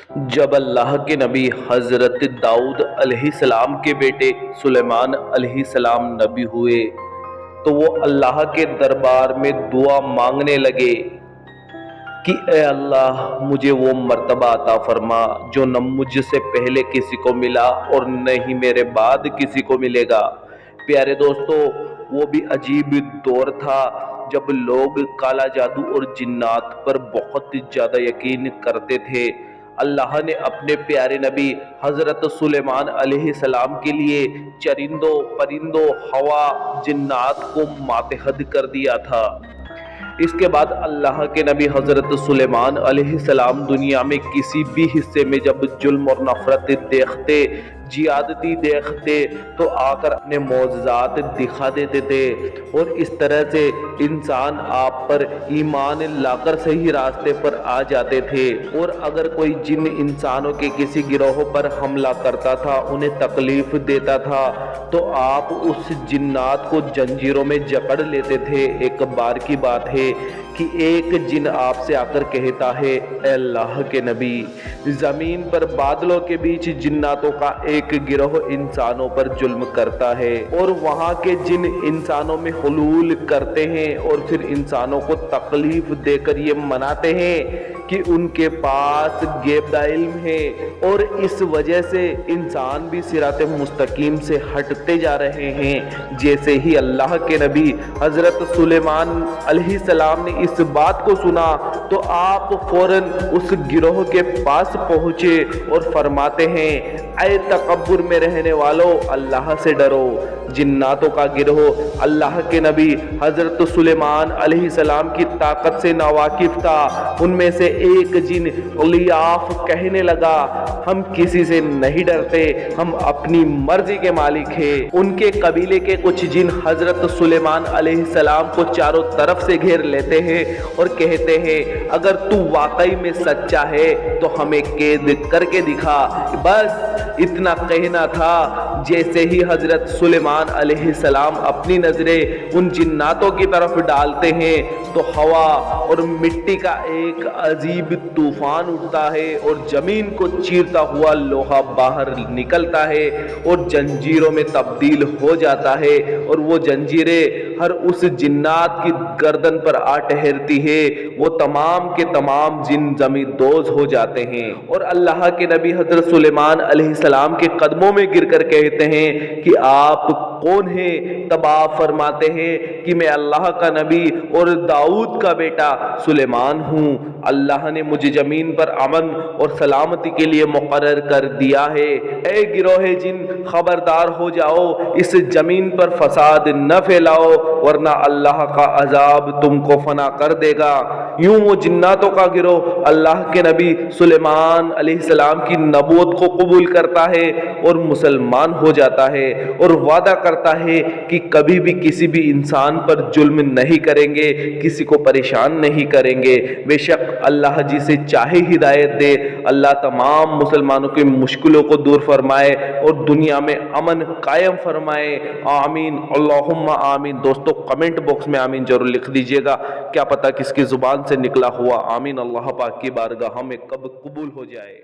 جب اللہ کے نبی حضرت داؤد علیہ السلام کے بیٹے سلیمان علیہ السلام نبی ہوئے تو وہ اللہ کے دربار میں دعا مانگنے لگے کہ اے اللہ مجھے وہ مرتبہ عطا فرما جو نہ مجھ سے پہلے کسی کو ملا اور نہ ہی میرے بعد کسی کو ملے گا۔ پیارے دوستو، وہ بھی عجیب دور تھا جب لوگ کالا جادو اور جنات پر بہت زیادہ یقین کرتے تھے۔ اللہ نے اپنے پیارے نبی حضرت سلیمان علیہ السلام کے لیے چرندوں، پرندوں، ہوا، جنات کو ماتحت کر دیا تھا۔ اس کے بعد اللہ کے نبی حضرت سلیمان علیہ السلام دنیا میں کسی بھی حصے میں جب ظلم اور نفرت دیکھتے، زیادتی دیکھتے تو آ کر اپنے معجزات دکھا دیتے تھے، اور اس طرح سے انسان آپ پر ایمان لا کر صحیح راستے پر آ جاتے تھے۔ اور اگر کوئی جن انسانوں کے کسی گروہ پر حملہ کرتا تھا، انہیں تکلیف دیتا تھا، تو آپ اس جنات کو زنجیروں میں جکڑ لیتے تھے۔ ایک بار کی بات ہے کہ ایک جن آپ سے آ کر کہتا ہے، اے اللہ کے نبی، زمین پر بادلوں کے بیچ جناتوں کا ایک گروہ انسانوں پر ظلم کرتا ہے، اور وہاں کے جن انسانوں میں حلول کرتے ہیں اور پھر انسانوں کو تکلیف دے کر یہ مناتے ہیں کہ ان کے پاس غیب کا علم ہے، اور اس وجہ سے انسان بھی صراط مستقیم سے ہٹتے جا رہے ہیں۔ جیسے ہی اللہ کے نبی حضرت سلیمان علیہ السلام نے اس بات کو سنا تو آپ فوراً اس گروہ کے پاس پہنچے اور فرماتے ہیں، اے تکبر میں رہنے والو، اللہ سے ڈرو۔ جناتوں کا گروہ اللہ کے نبی حضرت سلیمان علیہ السلام کی طاقت سے ناواقف تھا۔ ان میں سے ایک جن الیاف کہنے لگا، ہم کسی سے نہیں ڈرتے، ہم اپنی مرضی کے مالک ہیں۔ ان کے قبیلے کے کچھ جن حضرت سلیمان علیہ السلام کو چاروں طرف سے گھیر لیتے ہیں اور کہتے ہیں، اگر تو واقعی میں سچا ہے تو ہمیں قید کر کے دکھا۔ بس اتنا کہنا تھا۔ جیسے ہی حضرت سلیمان علیہ السلام اپنی نظریں ان جناتوں کی طرف ڈالتے ہیں تو ہوا اور مٹی کا ایک عجیب طوفان اٹھتا ہے اور زمین کو چیرتا ہوا لوہا باہر نکلتا ہے اور زنجیروں میں تبدیل ہو جاتا ہے، اور وہ زنجیریں ہر اس جنات کی گردن پر آ ٹھہرتی ہے۔ وہ تمام کے تمام جن زمین دوز ہو جاتے ہیں، اور اللہ کے نبی حضرت سلیمان علیہ السلام کے قدموں میں گر کر کہتے ہیں کہ آپ کون ہیں؟ تب آپ فرماتے ہیں کہ میں اللہ کا نبی اور داؤد کا بیٹا سلیمان ہوں۔ اللہ نے مجھے زمین پر امن اور سلامتی کے لیے مقرر کر دیا ہے۔ اے گروہ جن، خبردار ہو جاؤ، اس زمین پر فساد نہ پھیلاؤ ورنہ اللہ کا عذاب تم کو فنا کر دے گا۔ یوں وہ جناتوں کا گروہ اللہ کے نبی سلیمان علیہ السلام کی نبوت کو قبول کرتا ہے اور مسلمان ہو جاتا ہے، اور وعدہ کرتا ہے کہ کبھی بھی کسی بھی انسان پر ظلم نہیں کریں گے، کسی کو پریشان نہیں کریں گے۔ بے شک اللہ جسے چاہے ہدایت دے۔ اللہ تمام مسلمانوں کی مشکلوں کو دور فرمائے اور دنیا میں امن قائم فرمائے۔ آمین، اللہم آمین۔ دوستو کمنٹ باکس میں آمین ضرور لکھ دیجئے گا، کیا پتہ کس کی زبان سے نکلا ہوا آمین اللہ پاک کی بارگاہ میں کب قبول ہو جائے۔